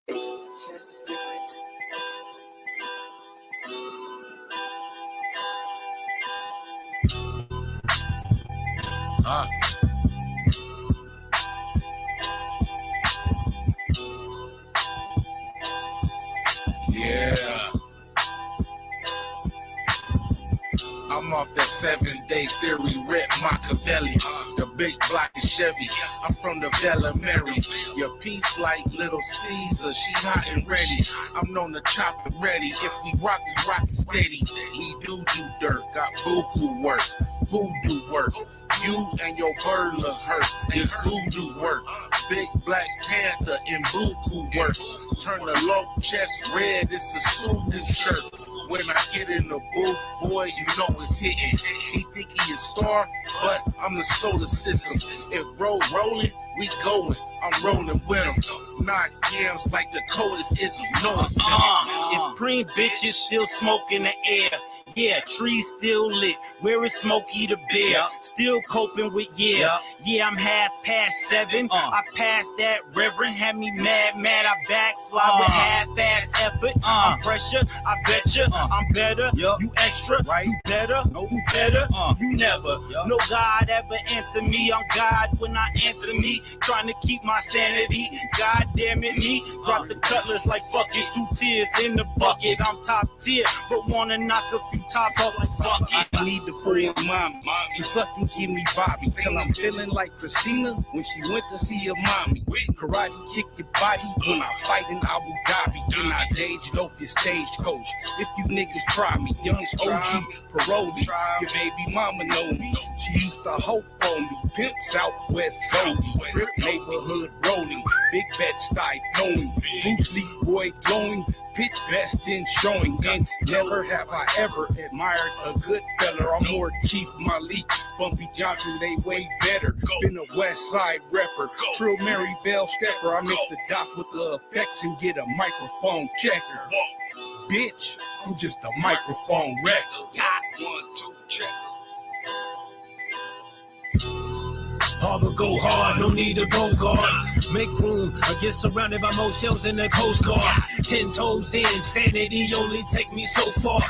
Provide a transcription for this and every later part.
It's just different. Yeah. I'm off that 7-day theory, Rip Machiavelli. The big block is Chevy. I'm from the Vella Mary. Your piece like Little Caesar, she hot and ready. I'm known to chop it ready. If we rock it steady. We do dirt, got buku work, hoodoo work. You and your bird look hurt. It's voodoo work. Big Black Panther in buku work. Turn the low chest red. It's a Sugu shirt. When I get in the booth, boy, you know it's hitting. He think he a star, but I'm the solar system. If bro rolling, we going. I'm rolling with him. Knock yams like the coldest is no sense. If preem bitches still smoke in the air. Yeah, trees still lit. Where is Smokey the Bear? Still coping with Yeah, I'm 7:30. I passed that reverend, had me mad. I backslide with half-ass effort. I'm pressure, I betcha. I'm better, you extra, you better, who better, you never. No God ever answer me. I'm God when I answer me. Trying to keep my sanity. God damn it, me. Drop the cutlass like fuck it. 2 tears in the bucket. I'm top tier, but wanna knock a few tops off like fuck it. I need the foreign mommy to suck and give me Bobby till I'm feeling like Christina when she went to see her mommy. Karate kick your body when I fight in Abu Dhabi. And I daged off your stagecoach. If you niggas try me, youngest OG Paroli, your baby mama know me. She used to hope for me. Pimp Southwest Goldie, Rip neighborhood rolling, big bet style flowing, Bruce Leroy glowing. Pit best in showing, and never have I ever admired a good fella. I'm more Chief Malik, Bumpy Johnson, they way better. Been a West Side rapper, Trill Maryvale stepper. I mix the dots with the effects and get a microphone checker. Bitch, I'm just a microphone wrecker. Hot 1, 2, checker. Harbor go hard, no need to go guard. Make room, I get surrounded by more shells than the Coast Guard. 10 toes in, sanity only take me so far.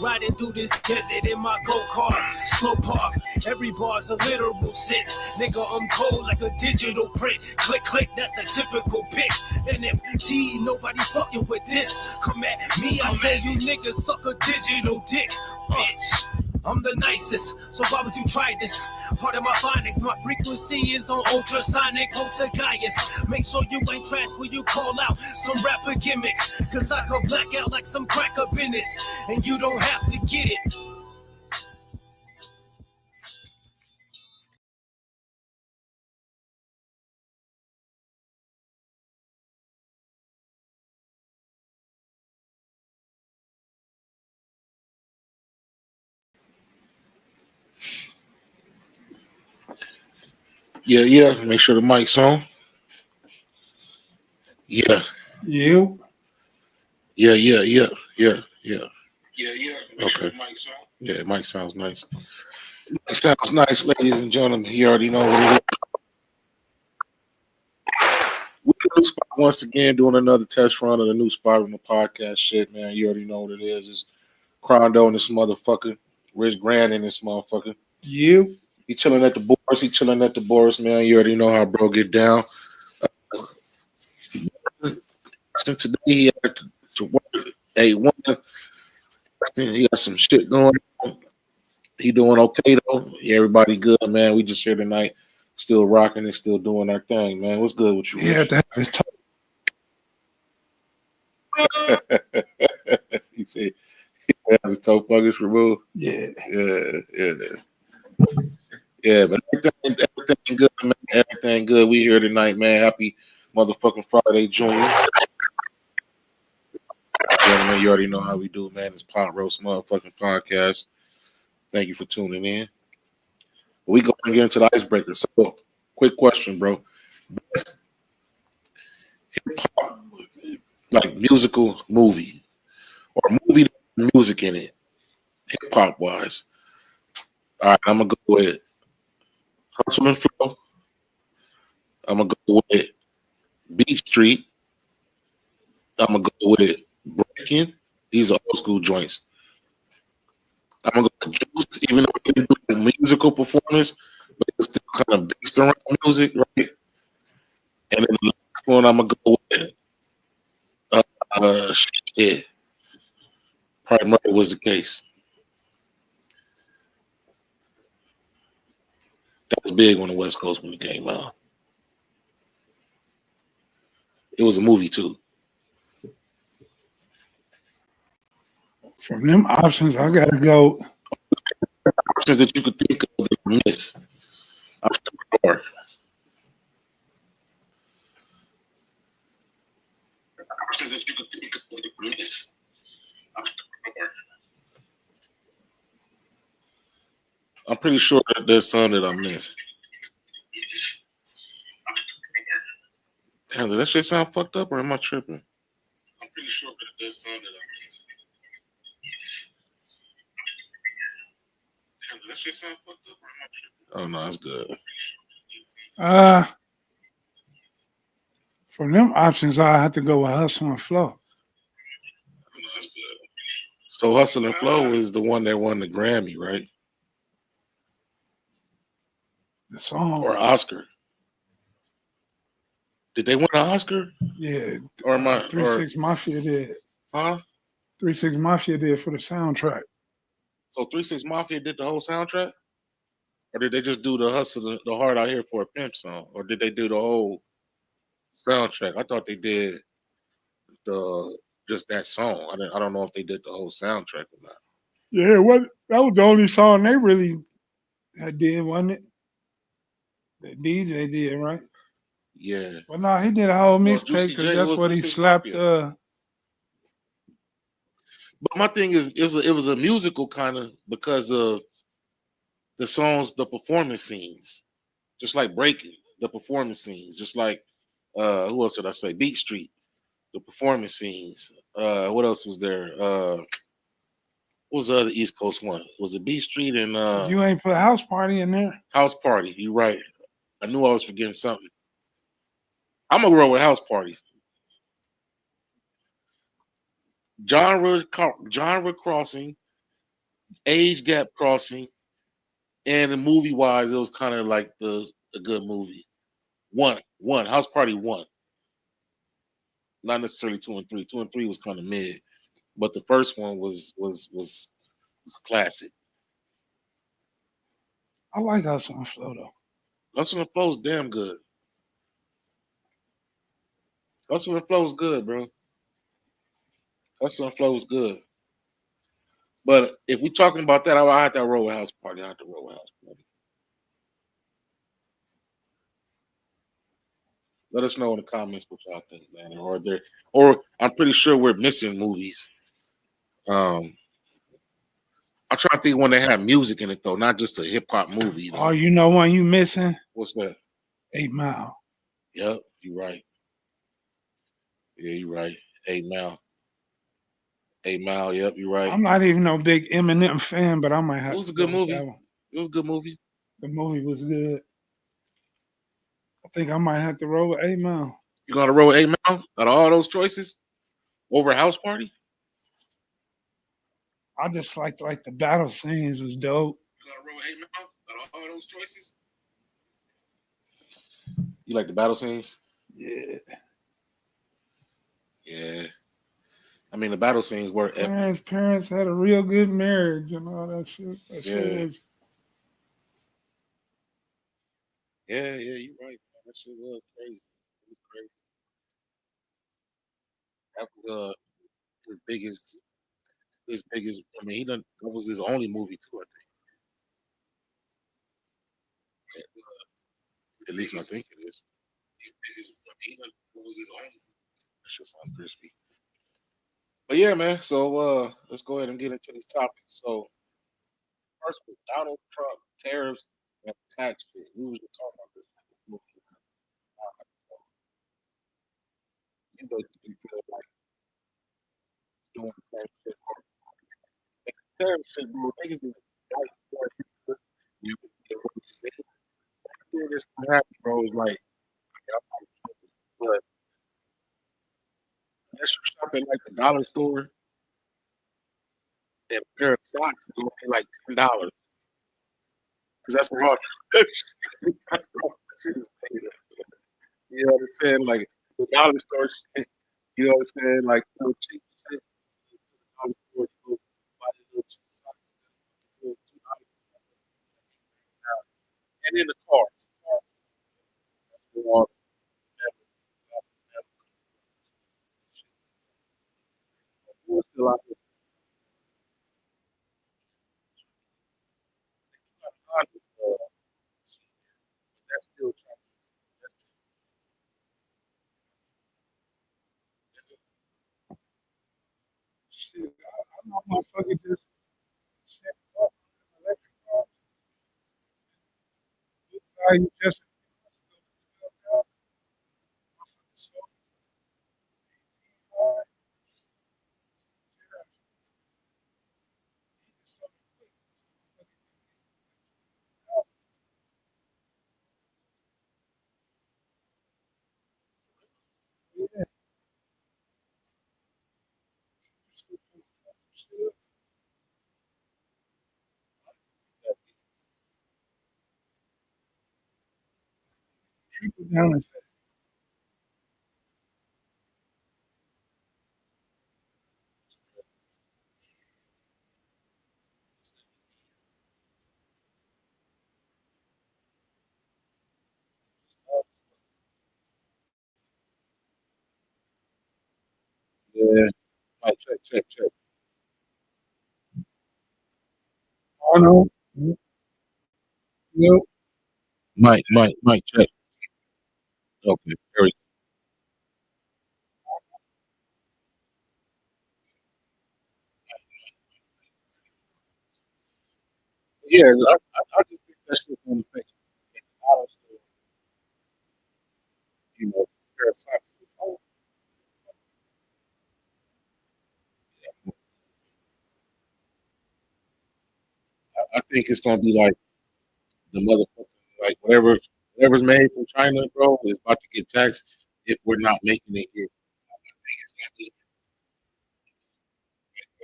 Riding through this desert in my go-kart. Slow park, every bar's a literal sense. Nigga, I'm cold like a digital print. Click, click, that's a typical pick. NFT, nobody fucking with this. Come at me, I tell you niggas suck a digital dick. Bitch. I'm the nicest, so why would you try this? Part of my findings, my frequency is on ultrasonic poltergeist. Make sure you ain't trash when you call out some rapper gimmick. Cause I go black out like some cracker business, and you don't have to get it. Yeah. Make sure the mic's on. Yeah. You? Yeah. Yeah. Make sure the mic's on. Yeah, mic sounds nice. It sounds nice, ladies and gentlemen. You already know what it is. We're in the new spot once again, doing another test run of the new spot on the podcast shit, man. You already know what it is. It's Crondo and this motherfucker. Rich Grand in this motherfucker. You? He chilling at the Boris. Man. You already know how bro get down. Since today he had to work A1. He got some shit going on. He doing okay though. Yeah, everybody good, man. We just here tonight, still rocking and still doing our thing, man. What's good with you? Yeah, to have his toe. He said he had his toe fuckers removed. Yeah. Yeah, but everything good, man. Everything good. We here tonight, man. Happy motherfucking Friday, Junior. Gentlemen, you already know how we do, man. It's PotRoast motherfucking podcast. Thank you for tuning in. We go and get into the icebreaker. So, quick question, bro. Best hip-hop, like musical movie, or movie with music in it, hip-hop wise. All right, I'm going to go with Hustle and Flow. I'm going to go with Beat Street. I'm gonna go with Breaking. These are old school joints. I'm gonna go with Juice, even though he didn't do the musical performance, but it was still kind of based around music, right? And then the last one I'm gonna go with shit. Probably Murder Was the Case. That was big on the West Coast when it came out. It was a movie too. From them options, I gotta go. Options that you could think of that you miss. Options that you could think of that you miss. I'm pretty sure that there's some that I missed. Damn, did that shit sound fucked up or am I tripping? I'm pretty sure that there's some that I missed. Damn, did that shit sound fucked up or am I tripping? Oh no, that's good. From them options, I have to go with Hustle and Flow. That's good. So Hustle and Flow is the one that won the Grammy, right? The song or Oscar. Did they win an Oscar? Yeah. Or am I? 3-6 Mafia did. Huh? 3-6 Mafia did for the soundtrack. So 3-6 Mafia did the whole soundtrack? Or did they just do the Hustle, the Hard Out Here for a Pimp song? Or did they do the whole soundtrack? I thought they did just that song. I don't know if they did the whole soundtrack or not. Yeah, that was the only song they really did, wasn't it? The DJ did, right? Yeah. But no, he did a whole Well, mixtape Juicy because J that's was what he 3-6 slapped. Mafia. But my thing is, it was a musical kind of because of the songs, the performance scenes, just like Breaking, the performance scenes, just like who else did I say? Beat Street, the performance scenes. What else was there? What was the other East Coast one? Was it Beat Street and You ain't put House Party in there? House Party? You're right. I knew I was forgetting something. I'm gonna roll with House Party. Genre crossing, age gap crossing, and the movie wise, it was kind of like a good movie. One House Party 1, not necessarily 2 and 3. 2 and 3 was kind of mid, but the first one was classic. I like Hustle and Flow though. Hustle and Flow is damn good. Hustle and Flow is good, bro. Hustle and Flow is good. But if we're talking about that, I have to roll with House Party. I have to roll with House Party. Let us know in the comments what y'all think, man. Or I'm pretty sure we're missing movies. I'm trying to think when they have music in it though, not just a hip hop movie. You know? Oh, you know one you missing? What's that? 8 Mile. Yep, you're right. Yeah, you're right. 8 Mile. 8 Mile. Yep, you're right. I'm not even no big Eminem fan, but I might have. It was a good movie. It was a good movie. The movie was good. I think I might have to roll with 8 Mile. You gonna roll with 8 Mile out of all those choices over House Party? I just like the battle scenes was dope. You gonna roll with 8 Mile out of all those choices? You like the battle scenes? Yeah. Yeah. I mean, the battle scenes were epic. Parents had a real good marriage and all that shit. That shit was. Yeah, you're right. That shit was crazy. It was crazy. That was his biggest. I mean, that was his only movie too. I think. At least I think it is. His biggest. I mean, that was his only. That shit sounds crispy. But yeah, man. So let's go ahead and get into this topic. So first, with Donald Trump tariffs and tax shit. We was just talking about this. You basically feel like doing the same shit. Tariff shit, bro. Niggas is like, you what he said. This happen, bro. Is like, but unless you shop at like the dollar store, and a pair of socks is only like $10. Because that's what all. You know what I'm saying? Like the dollar store shit. You know what I'm saying? Like cheap shit. Dollar store, you go buy the little cheap socks, little $2. And in the cars, that's where all the still out there. That's still Chinese. Shit, I know motherfucker just check up on electric car. You just trickle down and Yeah. Like check. I know. Yep. Mike, check. Okay, there we go. Yeah, I just think that's just one thing. Honestly, you know, pair of socks. I think it's gonna be like the motherfucker, like whatever's made from China, bro, is about to get taxed if we're not making it here.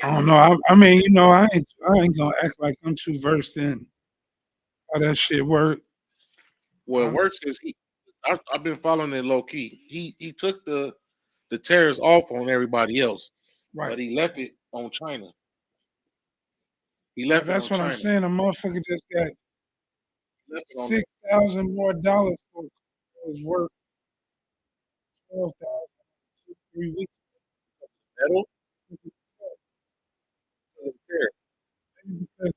I don't know. I mean, I ain't gonna act like I'm too versed in how that shit work. What works is I've been following it low key. He took the tariffs off on everybody else, Right. but he left it on China. He But left it that's on what I'm China. saying. A motherfucker just got He left it on $6,000 more for his worth 12,000 3 weeks. metal. Tariff. Because,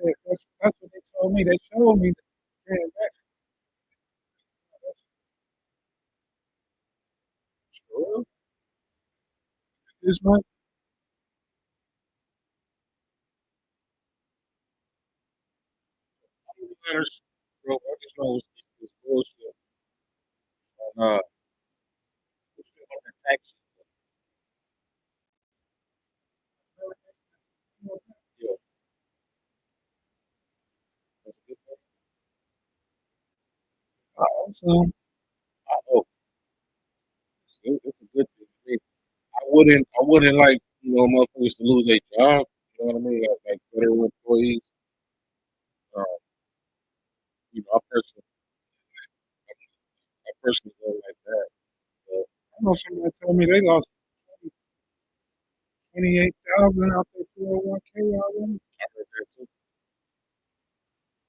like I said, that's what they told me. They showed me the transaction this month. Letters, bro. I just know it's bullshit. It's still on the tax. Yeah, that's a good thing. So I hope it's a good thing. I wouldn't like motherfuckers to lose their job. You know what I mean? Like federal employees. Uh, I personally don't like that. But I know somebody told me they lost 28,000 out their 401k already. I heard that too.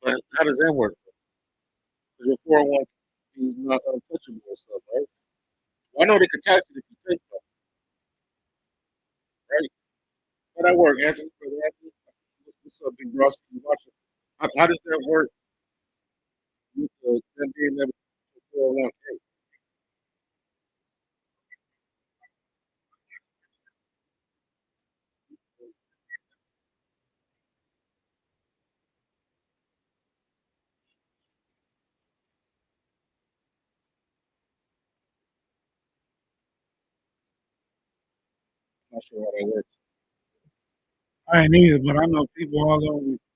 But how does that work? Because your 401 is not untouchable and stuff, right? Well, I know they can tax it if you take them, right? How that work, Anthony? Brother Anthony? What's up, big bro? You watching? How does that work with them being able to 401k? I'm not sure how that works. I ain't either, but I know people all over. I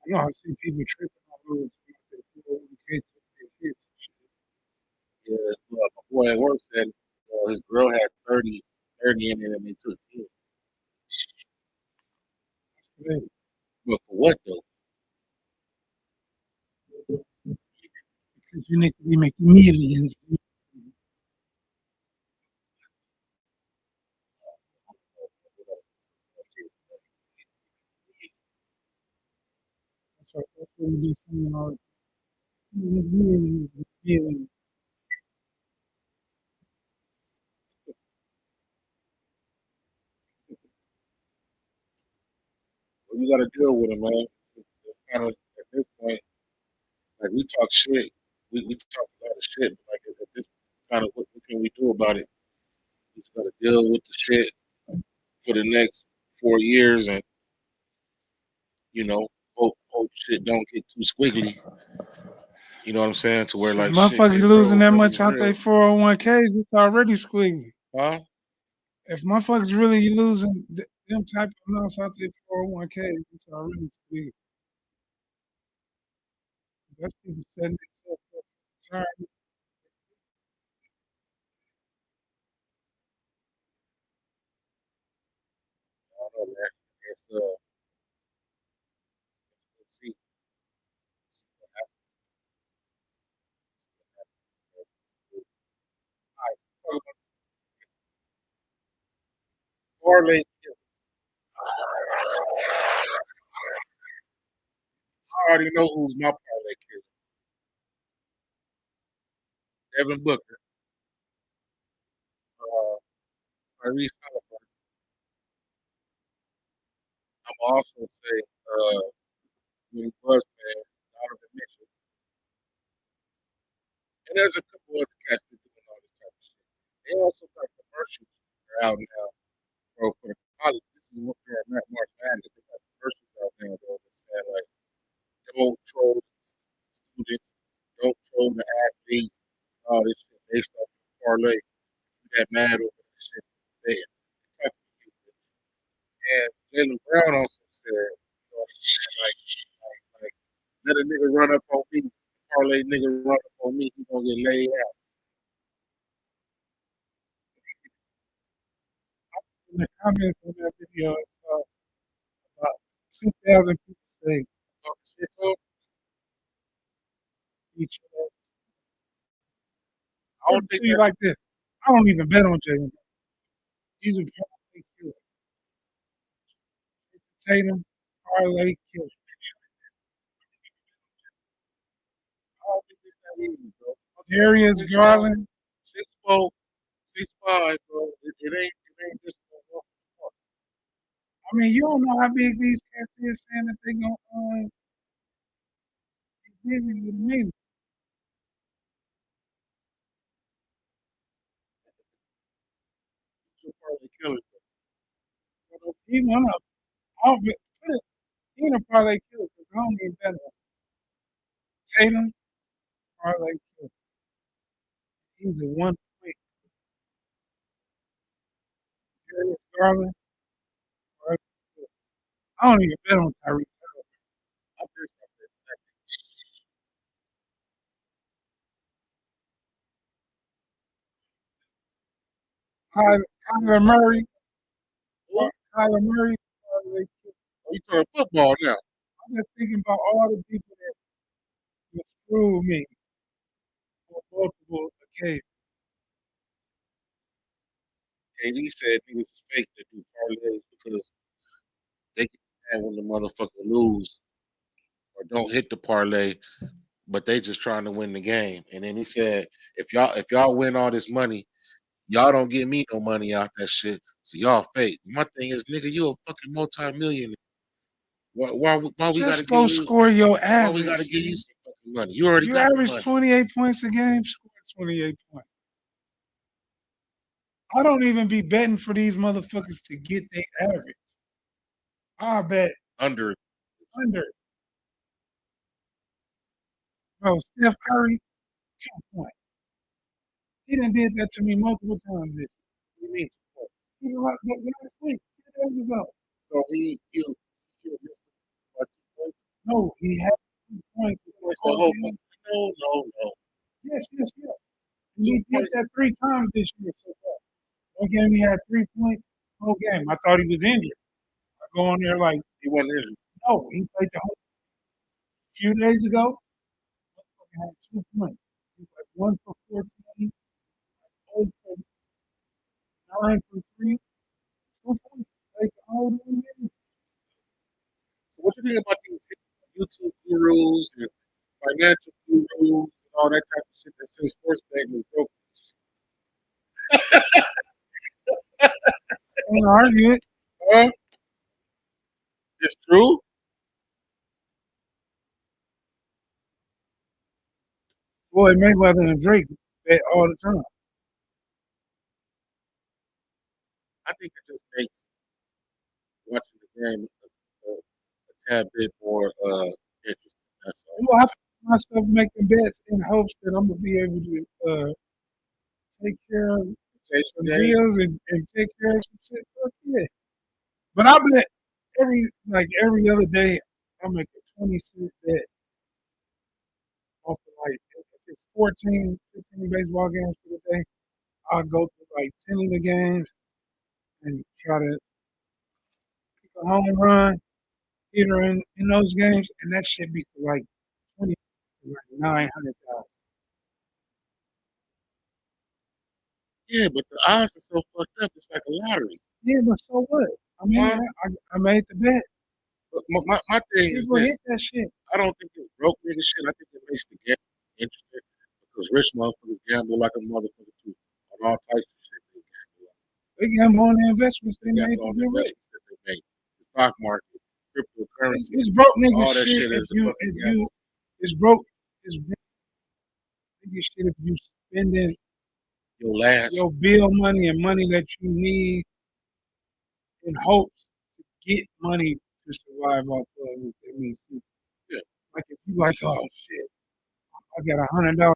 know I see people tripping all over their 401k to their kids and shit. boy at work said his girl had 30 in it and they took 10. But for what though? Because you need to be making millions. That's what we do saying all the time. Millions. Well, you got to deal with it, man. It's kind of at this point, like we talk shit, we talk a lot of shit, but like at this kind of what can we do about it? We just got to deal with the shit for the next 4 years, and hope shit don't get too squiggly. You know what I'm saying? To where Shit, like shit motherfuckers get losing that really much out real. their 401ks, it's already squiggly. Huh? If motherfuckers really losing them type of amounts out their 401ks, it's already squiggly. That's people setting themselves up for retirement. I don't know, man. It's let's see. All right, talk about parlay. I already know who's my parlay kid. Devin Booker, uh, Tariff. I'm also say when he was man, Donovan Mitchell, and there's a couple other cats that doing all this type of shit. They also got commercials that are out now, bro. For the college, this is what they're at March Madness. They got commercials out now, bro. That say like, don't troll the students, don't troll the athletes, all this shit based off the parlay. You got mad over this shit. They type of shit. And Jalen Brown also said, like, let a nigga run up on me, parlay nigga run up on me, he gonna get laid out. In the comments on that video, I saw about 2,000 people say Talking shit to him. each other. I Let don't me think tell you that's like this. I don't even bet on Jalen. He's a parlay killer. Tatum, parlay killer. I don't think it's that easy, bro. Darius Garland. 6'4", 6'5", bro. It ain't just no walk. I mean, you don't know how big these cats is saying that they gonna be busy with me. He's a parlay killer. He one of them. I don't bet. He ain't a parlay killer because I don't even bet on Tatum, parlay killer. He's a one quick. Darius Garland, parlay killer. I don't even bet on Tyreek. I'm just Kyler Murray, who? Kyler Murray, parlay killer. Oh, you talking football now? I'm just thinking about all the people that screwed me on multiple occasions. KD said niggas is fake to do parlays because they get mad when the motherfucker lose or don't hit the parlay, but they just trying to win the game. And then he said, if y'all win all this money, y'all don't get me no money out that shit. So y'all fake. My thing is, nigga, you a fucking multi-millionaire. Why we gotta Just give go you score your why we gotta average. give you some fucking money? You already You got the average money. 28 points a game, score 28 points. I don't even be betting for these motherfuckers to get their average. I bet Under under. Bro, Steph Curry, 2 points. He done did that to me multiple times this what do you mean? year. He like that last week, 2 days ago. So he missed by 2 points. No, he had 2 points. The whole no. Yes, yes, yes. He did that 3 times this year so far. One game he had 3 points. Whole game. I thought he was injured. I go on there like, He wasn't injured. no, he played the whole few days ago. He had 2 points. He was like 1 for 14, 0 for 9 for 3, 2 points. Played the whole game. So what you think about these YouTube gurus and financial gurus and all that type of shit that say sports betting is broke? Can't argue it. Huh? It's true. Floyd Mayweather and Drake bet all the time. I think it just makes watching the game a tad bit more interesting. That's all. Well, I find myself making bets in hopes that I'm gonna be able to take care of Chase some the game. bills and take care of some shit. Fuck yeah. But I bet every other day I make a 20-cent bet off of like if it's 14, 15 baseball games for the day, I'll go to like 10 of the games and try to pick a home run hitter in those games, and that should be for like 20 for like 900,000. Yeah, but the odds are so fucked up. It's like a lottery. Yeah, but so what? I mean, Huh? I made the bet. But my thing is People this. hit that shit. I don't think it's broke nigga shit. I think it makes the game interesting because rich motherfuckers gamble like a motherfucker too on all types of shit. They gamble. They gamble on the investments they They made gamble to on the get rich. investments that they make. The stock market, It's, cryptocurrency, it's broke nigga all that shit shit if is a you fucking if gamble. you it's broke nigga shit if you spending Your last, your bill money and money that you need in hopes to get money to survive off of it. That means yeah, like if you like, oh shit, I got $100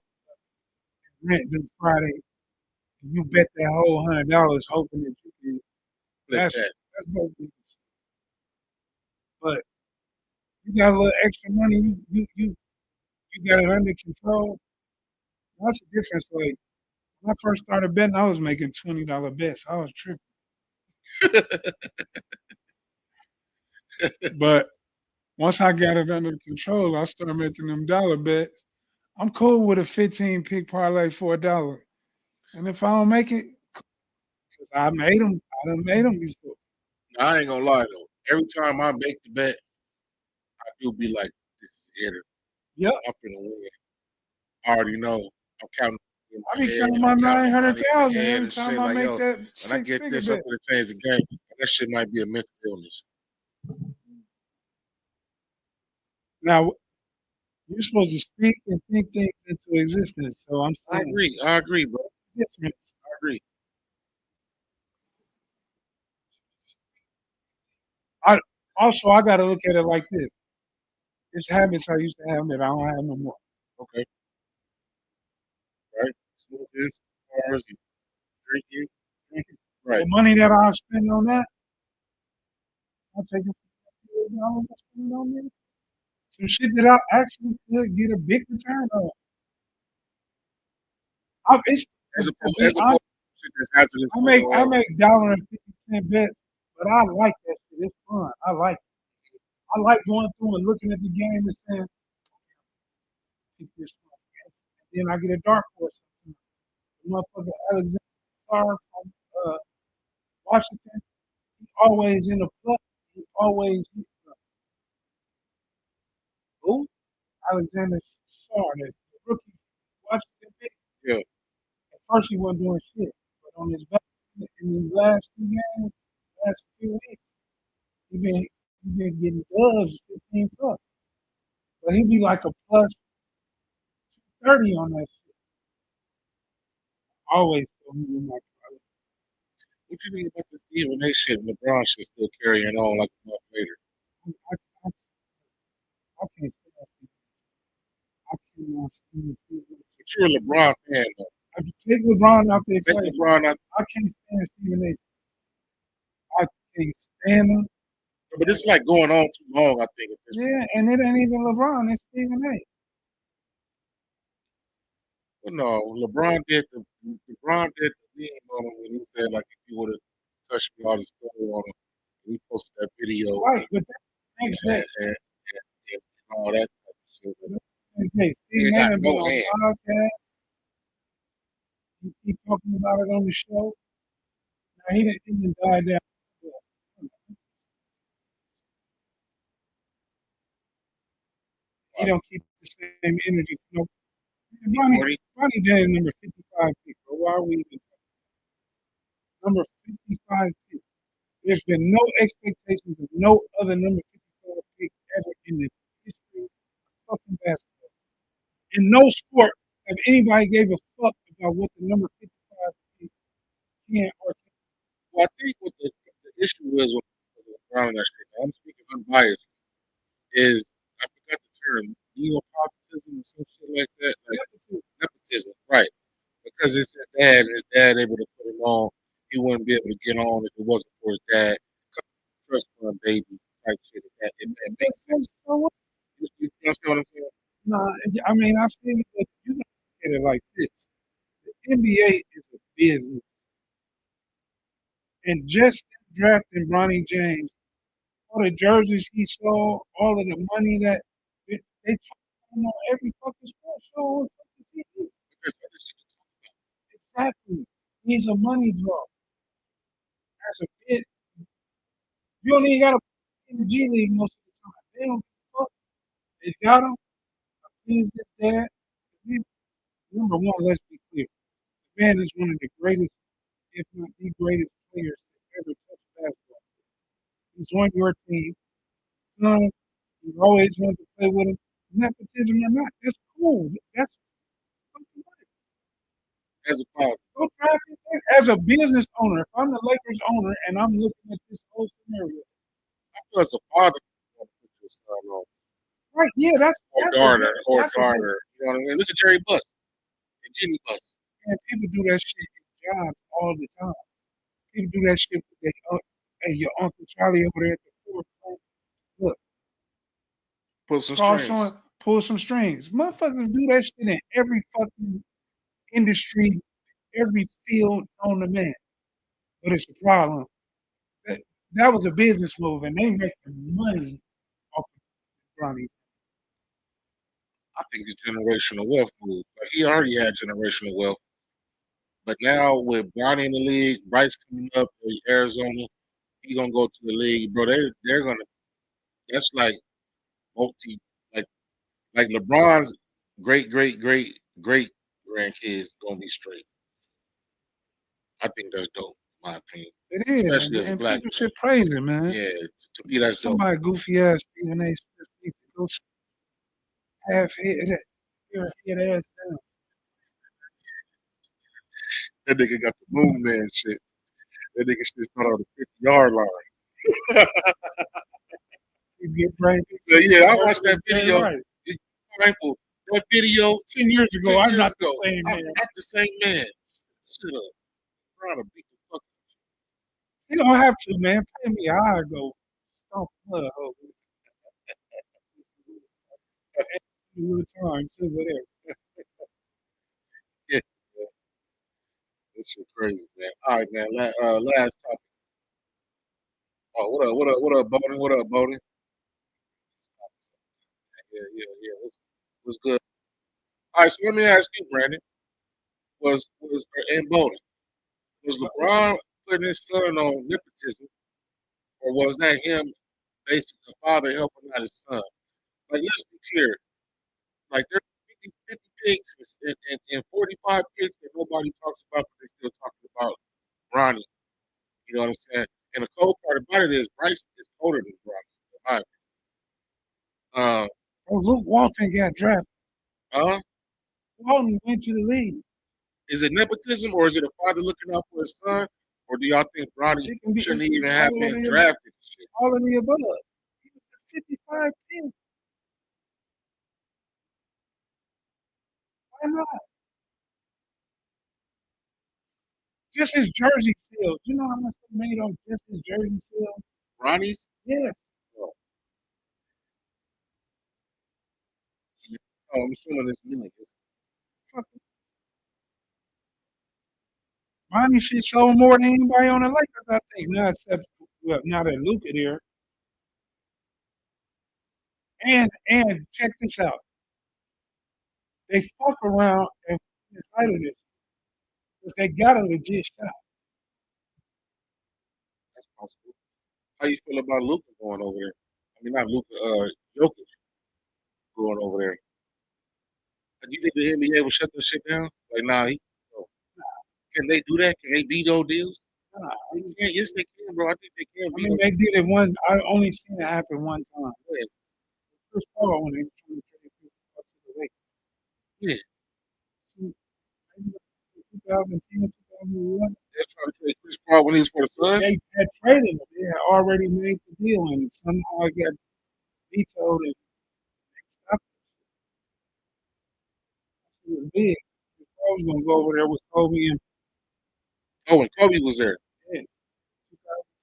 rent due Friday, and you bet that whole $100 hoping that you can. flip That's that. that's broke nigga shit. But you got a little extra money, you got it under control. That's the difference. Like when I first started betting, I was making $20 bets. I was tripping. But once I got it under control, I started making them dollar bets. I'm cool with a 15 pick parlay for $1. And if I don't make it, 'cause I done made them before. I ain't gonna lie though. Every time I make the bet, I do be like, this is a hitter. Yep. I'm finna win. I already know. I'm counting in I my be head. counting my I'm counting money in 900,000 my head every and time shit. I Like, make yo, that when I get 6-figure this, I'm bet. gonna change the game. That shit might be a mental illness. Now you're supposed to speak and think things into existence. So I'm I saying agree. I agree, bro. different. I agree. I I got to look at it like this. It's habits I used to have that I don't have no more. Okay. Right. Smoking, cars, and drinking. Right. The money that I spend on that, I take it $50 I spend on it. Some shit that I actually could get a big return on. It's As to opposed, be as honest, opposed to shit that's hazardous I for make the I make $1.50 bets, but I like that shit. It's fun. I like it. I like going through and looking at the game and saying, pick this one. And then I get a dark horse. The motherfucker Alexander from Washington, he always in the plus. He always who? Alexander Sarr, the rookie Washington pick. Yeah. At first he wasn't doing shit, but on his back in these last 2 games, last few weeks, he been getting dubs 15 plus. But he'd be like a plus 30 on that shit. Always told me in my What you think about this Stephen A shit? LeBron shit still carrying on like a month later. I, I, I can't stand it. I cannot stand it. But you're a LeBron fan though. I take LeBron out the Take equation. LeBron out. I can't stand Stephen A. I can't stand him. But it's like going on too long, I think. At this Yeah, and it ain't even LeBron. It's Stephen A. But no, LeBron did the thing on him when he said like if you would have touched me, I'd have stole on him. And he posted that video Right, but that's next and, day. and all that type of shit. Next day. He Steve ain't got Hannon been no on hands. podcast. He keep talking about it on the show. Now he didn't die down. He don't keep the same energy. No, Ronnie James number 55 pick. But why are we even number 55 pick? There's been no expectations of no other number 55 pick ever in the history of fucking basketball. In no sport have anybody gave a fuck about what the number 55 pick can or can't. Well, I think what the issue is with LeBron and that shit, I'm speaking unbiased, is I forgot the term, neopositivism or some shit like that. Like nepotism, right. Because it's his dad and his dad able to put him on, he wouldn't be able to get on if it wasn't for his dad. Trust fund baby type shit. If that makes sense. You understand what I'm saying? No, I mean, I think that you got to look at it like this. The NBA is a business. And just drafting Bronny James, all the jerseys he sold, all of the money that they talk on every fucking sports show on fucking TV. Exactly. He's a money draw. As a kid, you don't even got to play in the G League most of the time. They don't give a fuck. They got him. He's there. Number one, let's be clear. The man is one of the greatest, if not the greatest players to ever touch basketball. He's on your team. Son, you always wanted to play with him. Nepotism or not, that's cool. That's fucking right. As a father. Go draft him. As a business owner, if I'm the Lakers owner and I'm looking at this whole scenario, I feel as a father, you want to put your son on. right? Yeah, Or that's daughter, or that's daughter. You know what I mean? Look at Jerry Buss and Jimmy Buss. man, people do that shit in jobs all the time. People do that shit with their hey, your Uncle Charlie over there at the fourth. Look, Pull some cross strings. on, pull some strings. Motherfuckers do that shit in every fucking industry, every field on the man. But it's a problem. That was a business move, and they make the money off of Bronny. I think it's generational wealth move. Like he already had generational wealth. But now with Bronny in the league, Bryce coming up in Arizona, he gonna go to the league, bro. They're gonna. That's like multi, like LeBron's great grandkids gonna be straight. I think that's dope, in my opinion. It is, Especially as a and black people man. should praise it, man. Yeah, to me that's dope. Somebody goofy ass Stephen A. Smith needs to go half head ass down. That nigga got the moon man shit. That nigga should start on the 50-yard line. You get brain. So yeah, I watched that video. Right. It's painful. That video 10 years ago, 10 I'm years not ago. the same I'm man. not the same man. Shut up. I'm trying to beat the fuck. You don't have to, man. Pay me, I go stomp mud hole. You time too, whatever. Yeah, that shit crazy, man. All right, man. Last topic. Oh, what up, Bowden? What up, Bowden? Yeah. What's good? All right, so let me ask you, Brandon. And Bowden, was LeBron putting his son on nepotism, or was that him, basically the father helping out his son? Like, let's be clear. Like, there's 50 picks and 45 picks that nobody talks about, but they still talking about Ronnie. You know what I'm saying? And the cold part about it is Bryce is colder than Ronnie. In my opinion. Oh, Luke Walton got drafted. Uh, Walton went to the league. is it nepotism or is it a father looking out for his son? Or do y'all think Ronnie shouldn't even have been drafted? All of the above. He was the 55 pick. Why not? Just his jersey sales. You know how much they made on just his jersey sales? Ronnie's? Yes. Oh, I'm assuming it's millions. Fucking Bronny shit sold more than anybody on the Lakers, I think. Now except now that Luka there. And check this out. They fuck around and inside of this because they got a legit shot. That's possible. How you feel about Luka going over there? I mean, not Luka, Jokic going over there. Do you think the NBA will shut this shit down? Like, nah, oh, can they do that? Can they veto deals? Nah, They can. Yes, they can, bro. I think they can I mean, veto. they did it one. I only seen it happen one time. Yeah. Chris Paul when they were trying to trade Chris Paul to the Lakers. Yeah. 2010, 2011. They're trying to trade Chris Paul when he's for the Suns. They had traded him. They had already made the deal, and somehow it got vetoed and they stopped it. It was big. I was gonna go over there with Kobe and Oh, and Kobe was there. yeah,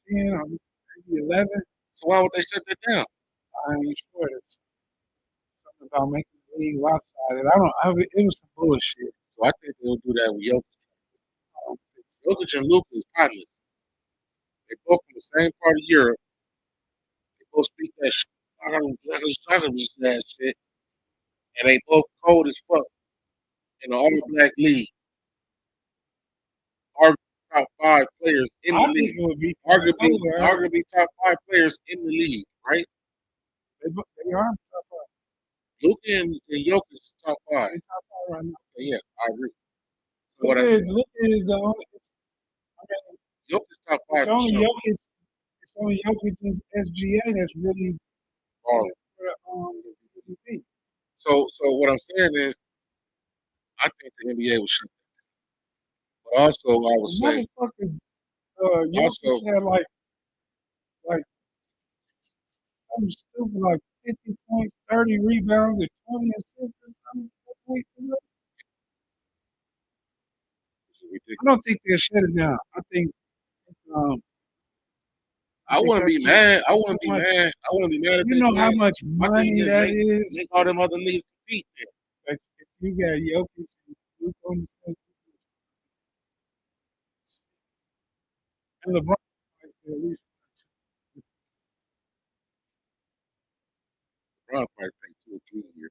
2010 or maybe 11. So why would they shut that down? I ain't sure. There's something about making the league lopsided. It was some bullshit. So I think they'll do that with Jokic. I don't think so. Jokic and Luka is partners. They both from the same part of Europe. They both speak that shit. And they both cold as fuck in the all-black league. Arguably top 5 players in the I think league. it would be Arguably top 5 players in the league, right? They are top five. Luka and Jokic is top 5. They top five right now. Yeah, I agree. So what I said, Luka is the only. I mean, Jokic top 5 it's for only sure. Jokic. It's only Jokic and SGA that's really Balling. MVP. So what I'm saying is, I think the NBA will shut that down. But also, I would say, Motherfucker, Jokic had like something stupid like 50 points, 30 rebounds, and 20 assists or something. it's ridiculous. I don't think they'll shut it down. I think I wouldn't be mad. I wouldn't be mad. I wouldn't be mad if you they know how did. much My thing money is that is. make all them other niggas compete. Like if you got Jokic and Luka on the same team, and LeBron, like, at least LeBron probably played 2 or 3 years.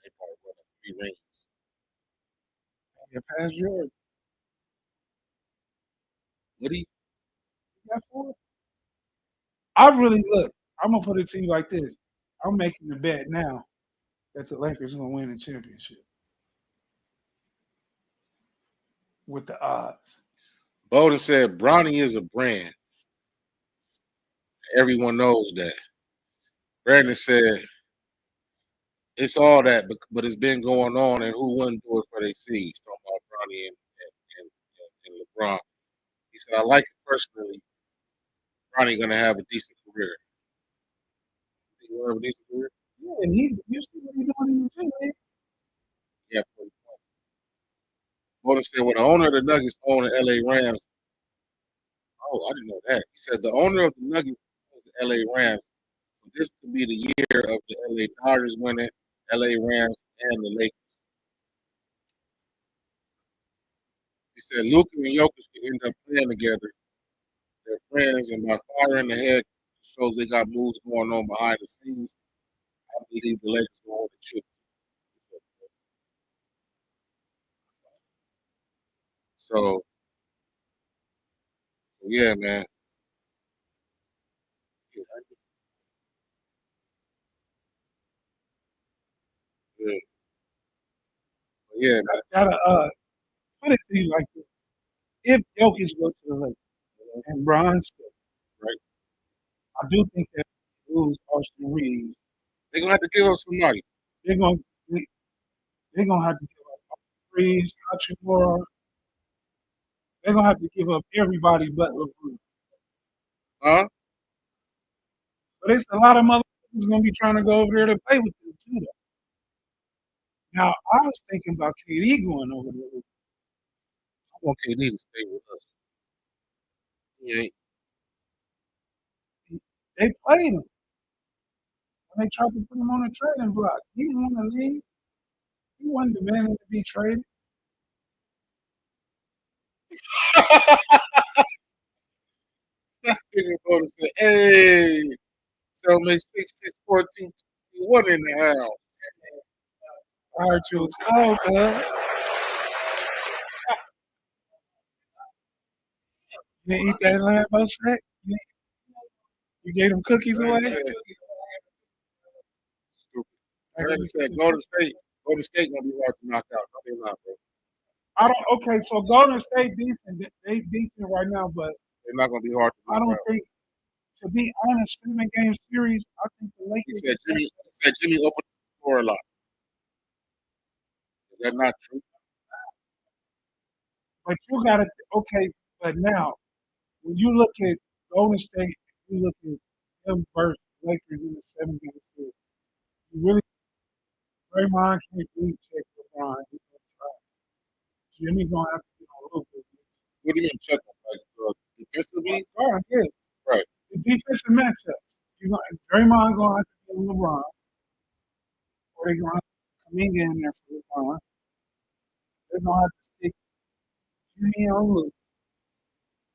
They probably won 3 rings. get past Jordan. Would he? You got 4. I really look. I'm gonna put it to you like this. I'm making the bet now that the Lakers are gonna win the championship with the odds. Bowden said Bronny is a brand. Everyone knows that. Brandon said it's all that, but it's been going on, and who wouldn't do it for their seeds? Talking about Bronny and LeBron. He said, I like it personally. Bronny gonna have a decent career. Think he'll have a decent career? Yeah, and you see what he's doing in the gym, Yeah, 40 points. Bowden said, well, the owner of the Nuggets own the LA Rams. Oh, I didn't know that. He said the owner of the Nuggets owns the LA Rams. So this could be the year of the LA Dodgers winning, LA Rams, and the Lakers. He said Luka and Jokic could end up playing together. They're friends, and by firing the head shows they got moves going on behind the scenes. I believe the Lakers will hold the chip. So yeah, man. Yeah, yeah, man. Gotta put it to you like this. If Jokic goes to the Lakers and Bron stays, Right. I do think that they lose Austin Reeves. They're gonna have to give up somebody. They're gonna have to give up Reeves, Hachimura. They're gonna have to give up everybody but LeBron. Huh? But it's a lot of motherfuckers gonna be trying to go over there to play with them too. Though. Now I was thinking about KD going over there. I want KD to stay with us. He ain't. They played him when they tried to put him on a trading block. He didn't want to leave. He wasn't demanding to be traded. Nigga go to say, hey, so make 6 6 14 in the house. I heard you was cold, cuz. You didn't eat that Lambo snack? You gave them cookies away? Brandon said, Golden State. Golden State gonna be hard to knock out. No, they not, bro. I don't. Okay, so Golden State decent. They decent right now, but They're not gonna be hard to I knock don't out. think. To be honest, 7 game series, I think the He Lakers. said Jimmy opened the door a lot. Is that not true? But you got to. Okay, but now when you look at Golden State, you look at them versus Lakers in the 7 game series. You really, Draymond can't beat check LeBron. He's gonna try. Jimmy gonna have to be on a little bit. What do you mean check them? Like defensively? LeBron, yeah. Right. The defensive matchups. Draymond gonna have to be on LeBron, or they gonna have to Kaminga in there for LeBron. They're gonna have to stick Jimmy on Luke.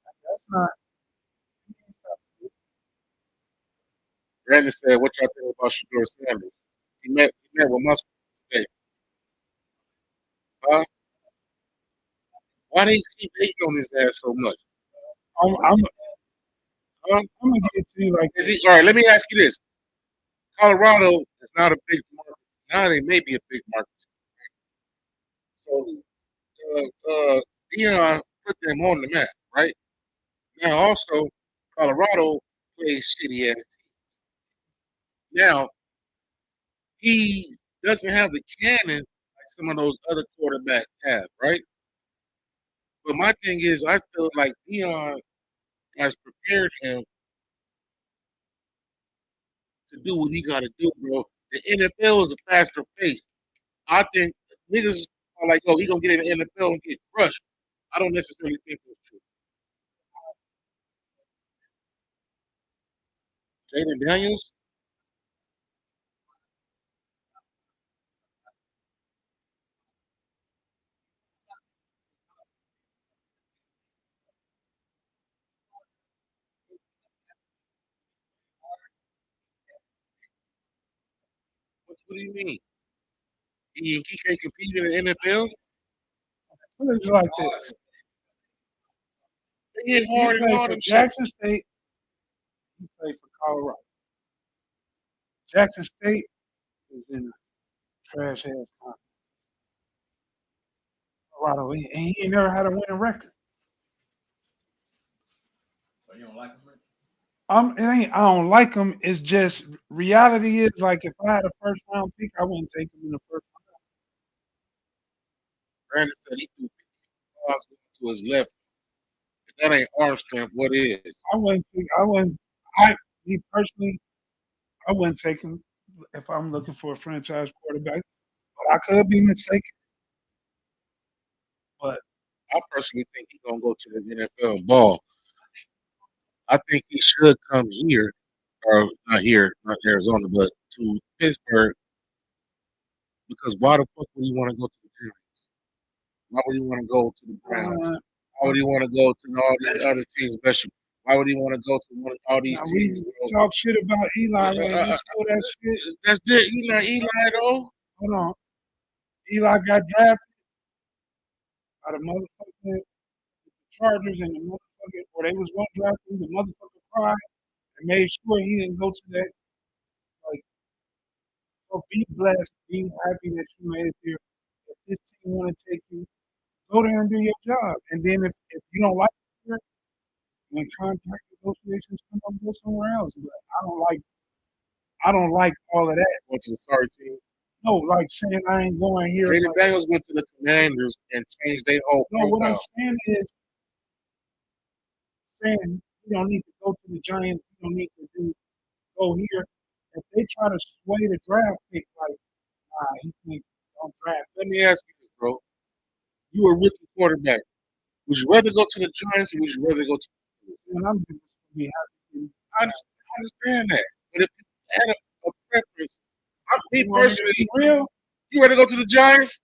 That's not. Brandon said, what y'all think about Shador Sanders? He met with Muscle today. Huh? Why they keep hating on his ass so much? I'm Huh? gonna get it to you like Is he all right? Let me ask you this: Colorado is not a big market. Now they may be a big market. So Dion put them on the map, right? Now also Colorado plays shitty ass team. Now he doesn't have the cannon like some of those other quarterbacks have, right? But my thing is, I feel like Dion has prepared him to do what he got to do, bro. The NFL is a faster pace. I think niggas are like, oh, he gonna get in the NFL and get crushed. I don't necessarily think that's true. Jaden Daniels, what do you mean? He can't compete in the NFL? put it like this. They hit He hard and played all for them shit. Jackson State. He played for Colorado. Jackson State is in a trash ass conference. Colorado, and he ain't never had a winning record. So you don't like him? It ain't. I don't like him. It's just reality is like if I had a first round pick, I wouldn't take him in the first Brandon said he threw 50 balls to his left. If that ain't arm strength, what is? I wouldn't. I wouldn't. I me personally, I wouldn't take him if I'm looking for a franchise quarterback. But I could be mistaken. But I personally think he's gonna go to the NFL and ball. I think he should come here, or not here, not Arizona, but to Pittsburgh. Because why the fuck would he want to go to the Giants? Why would he want to go to the Browns? Why would he want to go to all these other teams, especially? Why would he want to go to all these now teams? we talk shit about Eli. Right? Let's go that shit. That's it. Eli though. Hold on. Eli got drafted by the motherfucking Chargers and the motherfucking, or they was going to draft him, the motherfucker cried and made sure he didn't go to that. Like, so be blessed, be happy that you made it there. If this team want to take you, go there and do your job. And then if you don't like it here, when contract negotiations come up, go somewhere else. But I don't like all of that. Went to the sorry team. No, like saying I ain't going here. Jaden like, Daniels went to the Commanders and changed their whole no, what I'm profile. saying is saying you don't need to go to the Giants, you don't need to go here. If they try to sway the draft pick, like, he think don't draft. Let me ask you this, bro. You a rookie quarterback. Would you rather go to the Giants or would you rather go to the And I'm just gonna be happy. I understand that. But if you had a preference, me You want me to personally, be real? you rather go to the Giants?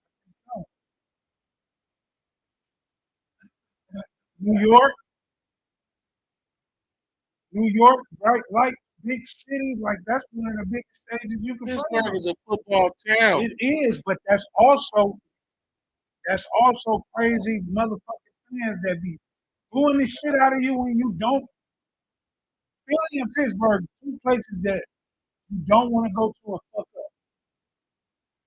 New York, right? Like big cities, like that's one of the biggest stages you can play Pittsburgh on. is a football town. It is, but that's also crazy motherfucking fans that be booing the shit out of you when you don't. Philly and Pittsburgh, two places that you don't want to go to and fuck up.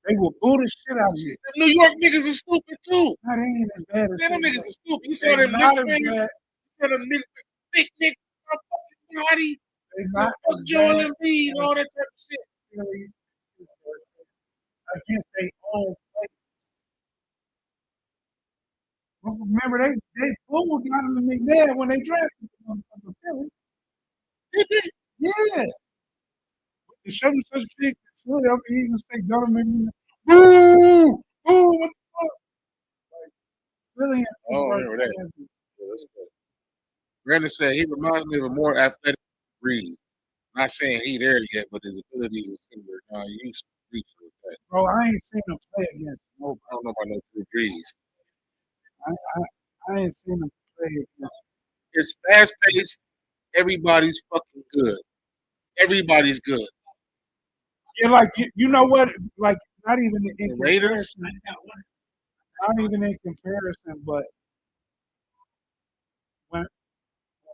They will boo the shit out of you. The New York niggas are stupid too. That ain't as bad as Man, them niggas Pittsburgh. are stupid. You saw They them not Knicks as fans? You bad. saw them niggas, big niggas, fucking body, They not fuck as Joel bad Embiid and all that type of shit. as Philly, Pittsburgh, against their own place. Remember, they booed Donovan McNabb when they drafted him from Philly. Yeah. The show me such shit. Philly, okay, you can say Donovan McNabb. Boo! Boo! What the fuck? Like, Philly and I don't Pittsburgh remember that. fans is- Yeah, that's good. Brandon said he reminds me of a more athletic Breeze. Not saying he there yet, but his abilities are similar. He used to reach with that. Bro, I ain't seen him play against nobody. I don't know about no Drew Brees. I ain't seen him play against. It's fast paced. Everybody's fucking good. Everybody's good. Yeah, like you know what? Like not even in The Raiders? comparison. Not even in comparison, but when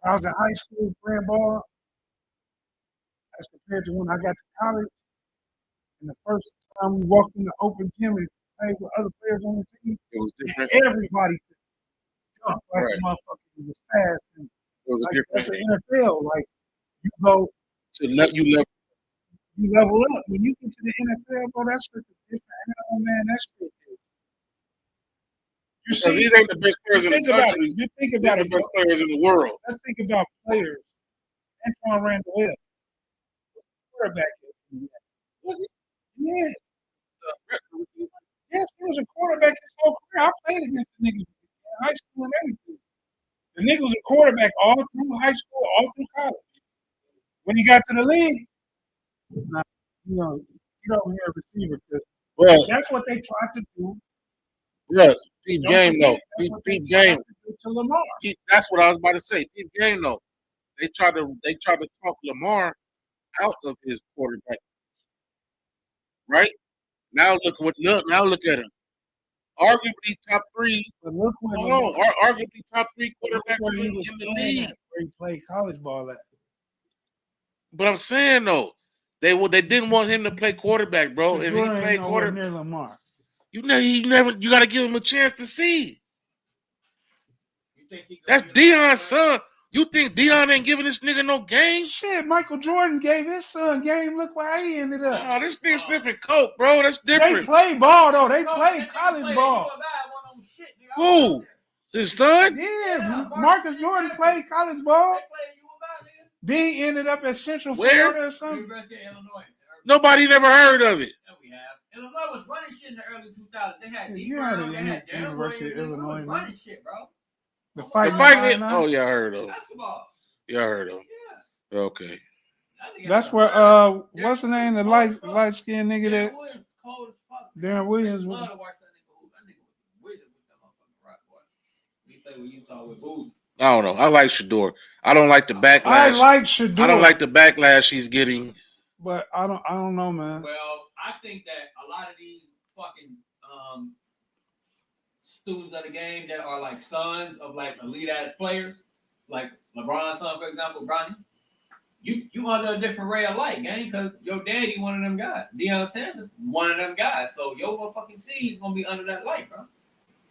I was in high school playing ball, as compared to when I got to college, and the first time we walked in the open gym and played with other players on the team, It was different. everybody could jump like Right. the motherfucker was fast. And It was a like that's different. the NFL. Like you go, To let you level. you level up. When you get to the NFL, bro, that's such a different animal, man. That shit is. You Because see, these ain't the best players in the think about country. it. You think These about are it, the best bro. players in the world. Let's think about players. Antoine Randall Hill, quarterback. Was it? Yeah. Yes, he was a quarterback his whole career. I played against the niggas in high school and everything. The nigga was a quarterback all through high school, all through college. When he got to the league, nah, you don't hear a receiver because Well, that's what they tried to do. look, deep Don't game forget, though. that's what they Deep tried game. to do to Lamar. That's what I was about to say. Deep game though. They tried to talk Lamar out of his quarterback. Right? Now look at him. Arguably top three. But look where Hold on. Arguably top three look quarterbacks where he in was the playing league. at, where he played college ball at. But I'm saying though, they didn't want him to play quarterback, bro. So And he Jordan ain't played nowhere quarterback. near Lamar. You got to give him a chance to see. That's Deion's son. You think Deion ain't giving this nigga no game? Shit, Michael Jordan gave his son game. Look where he ended up. Oh, this nigga sniffing coke, bro. That's They different. play ball though. They play college ball. Who? His son? Yeah, Marcus Jordan played college ball. Then he ended up at Central Where? Florida or something. University of Illinois. Nobody never heard of it. Yeah, we have. Illinois was running shit in the early 2000s. They had You D heard Brown, of they had Darren University of Williams. They Illinois, was running shit, bro. The The fight. fight. Oh yeah, I heard of. Basketball. Yeah, I heard of. Yeah. Okay. That's where what's the name? The light skinned nigga that Williams cold as fuck. Darren Williams. Love to watch that nigga hoop. That nigga was a wizard with that motherfucking rock boy. He played with Utah with Boozy. I don't know. I like Shador. I don't like the backlash. I like Shador. I don't like the backlash he's getting. But I don't know, man. Well, I think that a lot of these fucking students of the game that are like sons of like elite ass players, like LeBron's son, for example, Bronny, you under a different ray of light, gang, because your daddy one of them guys. Deion Sanders, one of them guys. So your motherfucking seed's gonna be under that light, bro.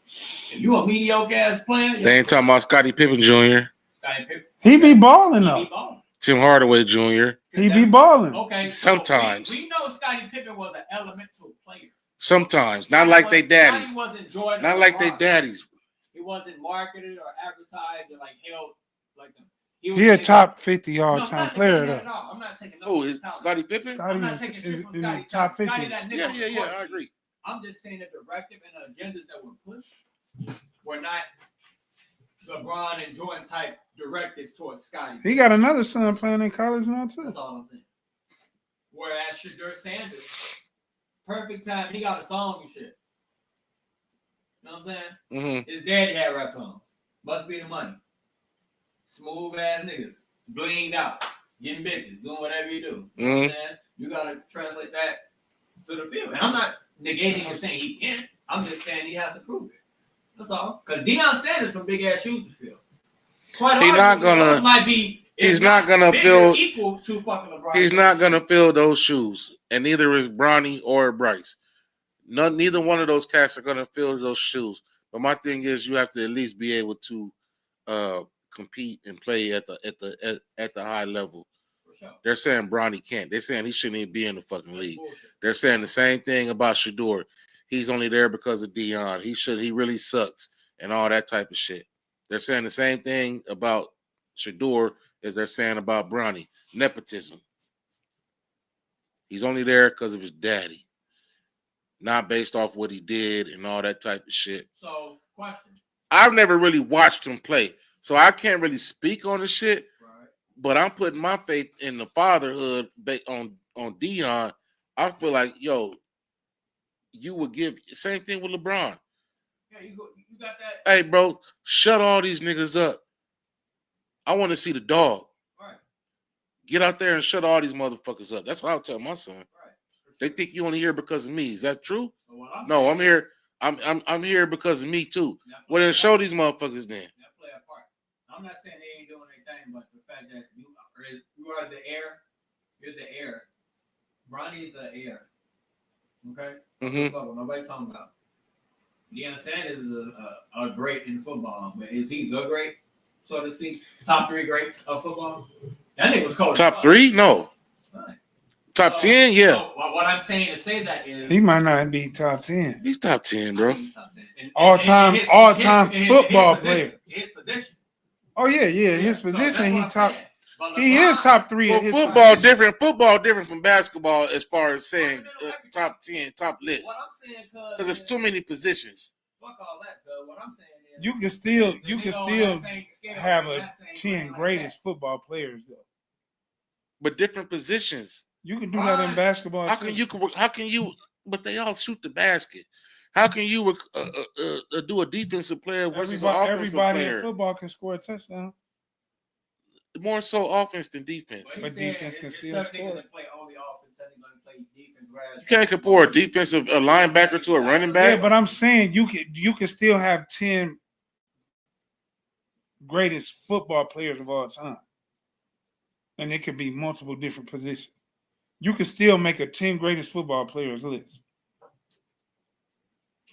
If you a mediocre ass player, They ain't talking about Scottie Pippen Jr., Scottie Pippen, He be balling he though. be balling. Tim Hardaway Jr. He be balling. Okay, so Sometimes. we know Scottie Pippen was an elemental player. Sometimes. Not like they daddies. Scottie wasn't Jordan. Not or like they LeBron. daddies. He wasn't marketed or advertised or like held like them. He a top 50 all time I'm player not though. taking that at all. I'm not taking Oh, no is talent. Scottie Pippen? Scottie I'm not is taking shit from in the Scottie. top Scottie 50. that nigga Yeah, was yeah, yeah. I court. agree. I'm just saying the directive and the agendas that were pushed were not LeBron and Jordan type directives towards Scottie. He got another son playing in college now too. That's all I'm saying. Whereas Shedeur Sanders, perfect time, he got a song and shit. You know what I'm saying? Mm-hmm. His daddy had rap songs. Must be the money. Smooth ass niggas, blinged out, getting bitches, doing whatever you do. You know what I'm saying? You gotta translate that to the field. And I'm not negating or saying he can't. I'm just saying he has to prove it. That's all. Because Deion Sanders some big ass shoes to fill. He's not gonna. Might be. He's not gonna fill. Equal to fucking LeBron. He's not gonna fill those shoes, and neither is Bronny or Bryce. Neither one of those cats are gonna fill those shoes. But my thing is, you have to at least be able to compete and play at the high level. For sure. They're saying Bronny can't. They're saying he shouldn't even be in the fucking league. They're saying the same thing about Shador. He's only there because of Deion. He really sucks and all that type of shit. They're saying the same thing about Shador as they're saying about Bronny. Nepotism. He's only there because of his daddy. Not based off what he did and all that type of shit. So, question. I've never really watched him play, so I can't really speak on the shit. Right. But I'm putting my faith in the fatherhood on Deion. I feel like, yo, you would give same thing with LeBron. Yeah, you got that. Hey, bro, shut all these niggas up. I want to see the dog. Right. Get out there and shut all these motherfuckers up. That's what I would tell my son. Right. They think you only here because of me. Is that true? No, I'm here. I'm here because of me too. Well, then show these motherfuckers then. That play a part. I'm not saying they ain't doing anything, but the fact that you are the heir. You're the heir. Bronny's the heir. Okay. Mm-hmm. Nobody talking about. Deion Sanders is a great in football, but is he the great, so to speak? Top 3 greats of football? That nigga was cold. Top 3? No. Right. Top 10? Yeah. So what I'm saying to say that is he might not be top 10. He's top 10, bro. Top 10. All-time football player. His position. Oh yeah, his position. He is top 3. Well, football different. Football different from basketball as far as saying top 10, top list. What I'm saying, because there's too many positions. Fuck all that, cuz. What I'm saying is you can still have a 10 greatest football players though. But different positions. You can do that in basketball. How can you? But they all shoot the basket. How can you do a defensive player versus an offensive player? Everybody in football can score a touchdown. More so offense than defense. But defense can still score. You can't compare a defensive linebacker to a running back. Yeah, but I'm saying you can still have 10 greatest football players of all time. And it could be multiple different positions. You can still make a 10 greatest football players list.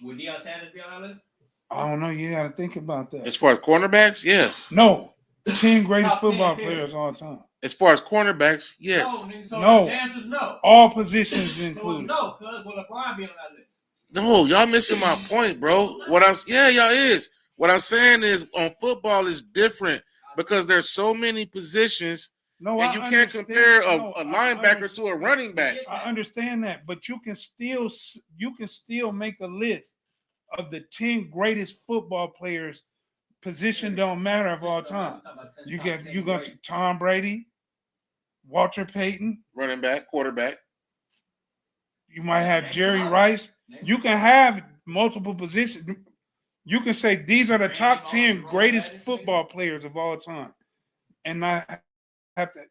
Would Deion Sanders be on that list? I don't know. You got to think about that. As far as cornerbacks, yeah. No. 10 greatest football players all time. As far as cornerbacks, yes. No. The answer is no. All positions included. No, because will LeBron be on that list? No, y'all missing my point, bro. Y'all is. What I'm saying is on football is different because there's so many positions. No, and you can't compare a linebacker to a running back. I understand that, but you can still make a list of the 10 greatest football players. Position don't matter of all time. You got Tom Brady, Walter Payton, running back, quarterback. You might have Jerry Rice. You can have multiple positions. You can say these are the top 10 greatest football players of all time, and not have to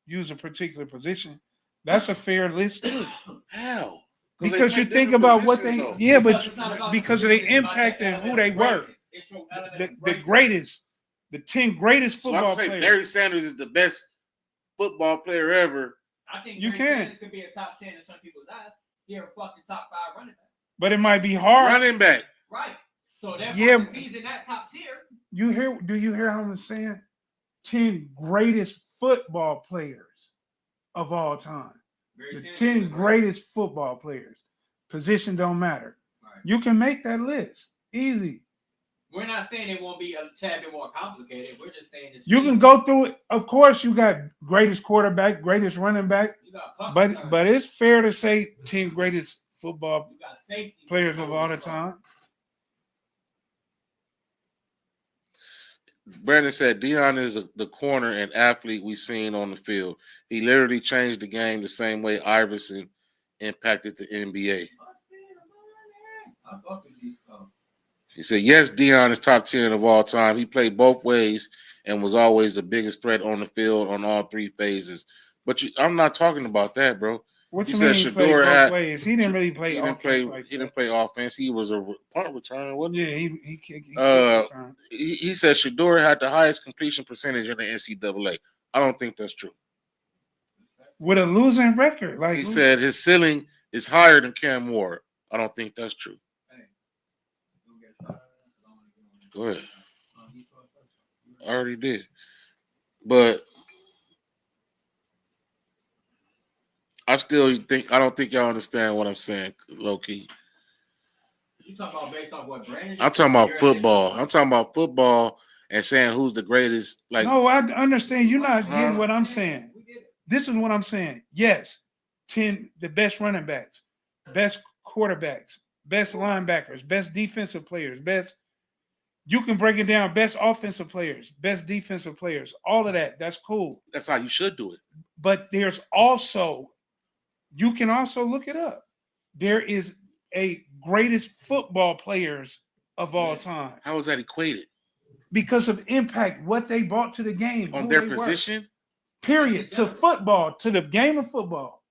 use a particular position. That's a fair list too. How? Because you think about what they, but because of the impact and who they were. The greatest, the 10 greatest football players. Barry Sanders is the best football player ever. I think you Barry Sanders could be a top 10 in some people's eyes. He's a fucking top 5 running back. But it might be hard. Running back. Right. So therefore, he's in that top tier. Do you hear how I'm saying? 10 greatest football players of all time. The 10 greatest football players. Position don't matter. Right. You can make that list. Easy. We're not saying it won't be a tad bit more complicated. We're just saying it's you can go through it. Of course, you got greatest quarterback, greatest running back. But it's fair to say 10 greatest football players of all the time. Brandon said Deion is the corner and athlete we've seen on the field. He literally changed the game the same way Iverson impacted the NBA. He said, yes, Deion is top 10 of all time. He played both ways and was always the biggest threat on the field on all three phases. But I'm not talking about that, bro. What He you said mean he played Shador both had- ways? He didn't really play He didn't offense play. like He that. didn't play offense. He was a punt returner, wasn't he? Yeah, he kicked return. He said Shador had the highest completion percentage in the NCAA. I don't think that's true. With a losing record. Like He said his ceiling is higher than Cam Ward. I don't think that's true. Go ahead. I already did. But I don't think y'all understand what I'm saying, low-key. You talking about based off what Brandon? I'm talking about football. I'm talking about football and saying who's the greatest. Like, no, I understand. You're not getting what I'm saying. This is what I'm saying. Yes, 10 the best running backs, best quarterbacks, best linebackers, best defensive players, best. You can break it down. Best offensive players, best defensive players, all of that. That's cool. that's how you should do it. But there's also, you can also look it up. There is a greatest football players of all time How is that equated because of impact, what they brought to the game on who their they were. position? Period. To football, to the game of football.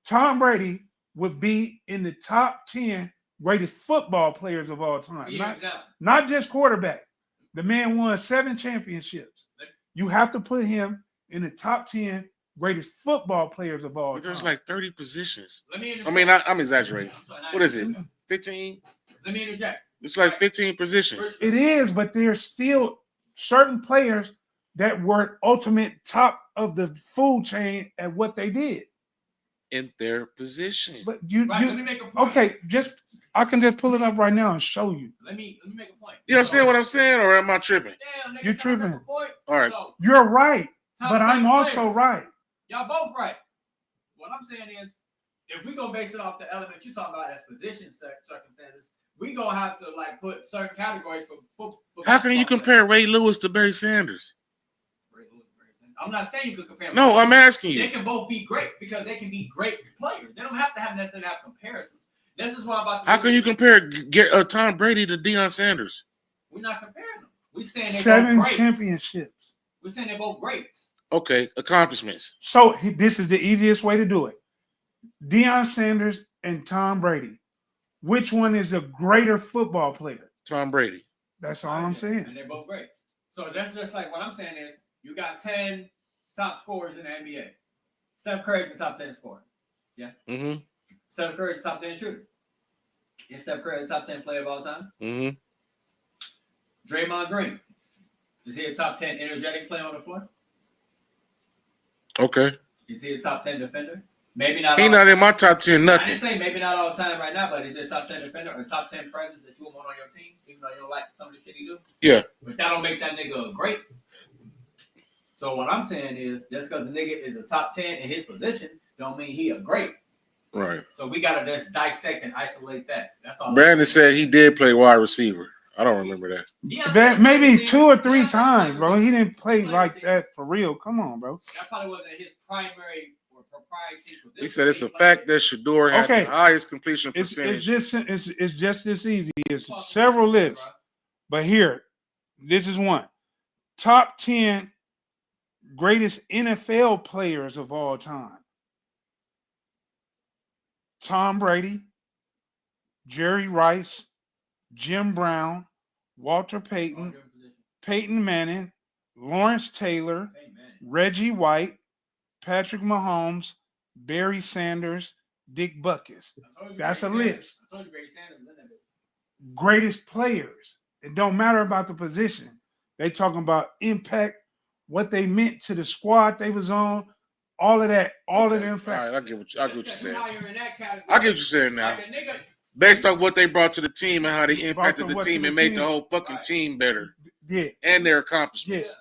Tom Brady would be in the top 10 greatest football players of all time. Not just quarterback. The man won 7 championships. You have to put him in the top 10 greatest football players of all But time. there's like 30 positions. I mean, I'm exaggerating. What is it? 15? Let me interject. It's like 15 positions. It is, but there's still certain players that were ultimate top of the food chain at what they did. In their position. But Let me make a point. okay, I can just pull it up right now and show you. Let me make a point. You understand what I'm saying, or am I tripping? Damn, nigga, You're can I make tripping. a point? All right. So, You're right, top but 10 I'm also players. right. Y'all both right. What I'm saying is, if we're gonna base it off the element you talking about as position circumstances, we gonna have to like put certain categories for How can you football compare Ray Lewis to Barry Sanders? players. I'm not saying you could compare them. No, I'm asking They you. can both be great because they can be great players. They don't have to necessarily have comparisons. This is why I'm about to. How can you compare Tom Brady to Deion Sanders? We're not comparing them. We're saying they 7 both greats. championships. We're saying they're both greats. Okay, accomplishments. So this is the easiest way to do it. Deion Sanders and Tom Brady. Which one is the greater football player? Tom Brady. That's all I'm saying. And they're both greats. So that's just like what I'm saying is you got 10 top scorers in the NBA. Steph Curry's the top 10 scorer. Yeah. Mm-hmm. Steph Curry's the top 10 shooter. Is Steph Curry the top 10 player of all time? Mm-hmm. Draymond Green. Is he a top 10 energetic player on the floor? Okay. Is he a top 10 defender? Maybe not. He not in my top 10 I nothing. didn't say maybe not all the time right now, but is he a top 10 defender or top 10 presence that you want on your team, even though you don't like some of the shit he do? Yeah. But that don't make that nigga a great. So what I'm saying is, just because the nigga is a top 10 in his position, don't mean he a great. Right. So we gotta just dissect and isolate that. That's all. Brandon said he did play wide receiver. I don't remember that. That maybe 2 or 3 times, bro. He didn't play like that for real. Come on, bro. That probably wasn't his primary or proprietary position. He said it's a fact that Shador had Okay. the highest completion It's percentage. just this easy. It's several lists, but here, this is one. Top 10 greatest NFL players of all time. Tom Brady, Jerry Rice, Jim Brown, Walter Payton, Peyton Manning, Lawrence Taylor, Reggie White, Patrick Mahomes, Barry Sanders, Dick Butkus. That's a list. I told you Barry Sanders was in that. Greatest players. It don't matter about the position. They talking about impact, what they meant to the squad they was on, all of that, all of them All factors. right, I get what you're saying. I get I get what you're saying now. Like a nigga, Based off what they brought to the team and how they impacted on the what team to and the made team. the whole fucking Right. team better Yeah. and their accomplishments.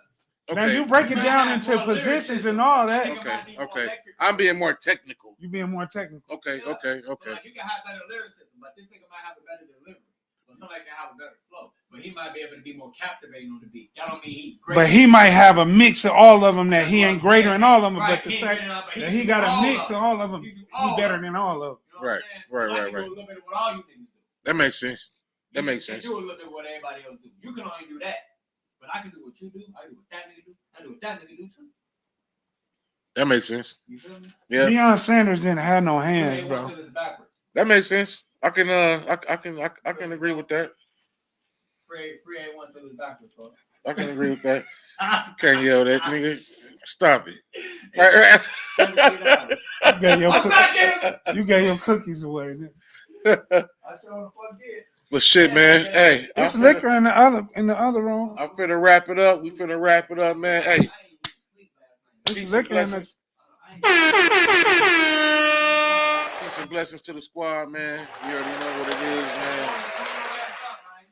Now Okay. you break it You down might into have more positions lyricism. and all that. Nigga might be more Okay. electric. I'm being more technical. You being more technical. Okay. But Okay. like, you can have better lyricism, but this nigga might have a better delivery. But somebody can have a better flow. But he might be able to be more captivating on the beat. That don't mean he's great. But he might have a mix of all of them that he That's ain't what I'm greater saying. in all of them. Right, But the he ain't fact greater enough, but that he he got can a do mix all of all of them, He can do he all better of than all of them. You know what I'm Right, saying? right, So I right, can do right. a little bit of what all you niggas do. That makes sense. That makes You sense. can do a little bit what everybody else do. You can only do that. But I can do what you do. I do what that nigga do. I do what that nigga do too. That makes sense. You feel me? Yeah, Deion Sanders didn't have no hands, Fred bro. went to this backwards. that makes sense. I can agree with that. Fred went to this backwards, bro. I can agree with that. Can't yell that nigga. Stop it. Right. You gave your cookies away. I sure the fuck did. But shit, man. Hey, There's liquor in the other room. I'm finna wrap it up. We finna wrap it up, man. Hey, There's peace and liquor in the. blessings. Peace and blessings to the squad, man. You already know what it is, man.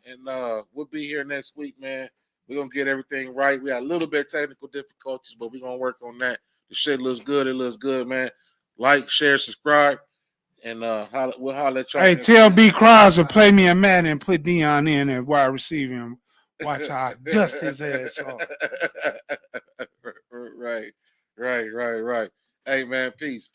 And we'll be here next week, man. We're gonna get everything right. We had a little bit of technical difficulties, but we're gonna work on that. The shit looks good. It looks good, man. Like, share, subscribe, and we'll holler at y'all. Hey, tell B. Crosby to play me a man and put Deion in at wide receiver and watch how I dust his ass off. Right. Hey, man, peace.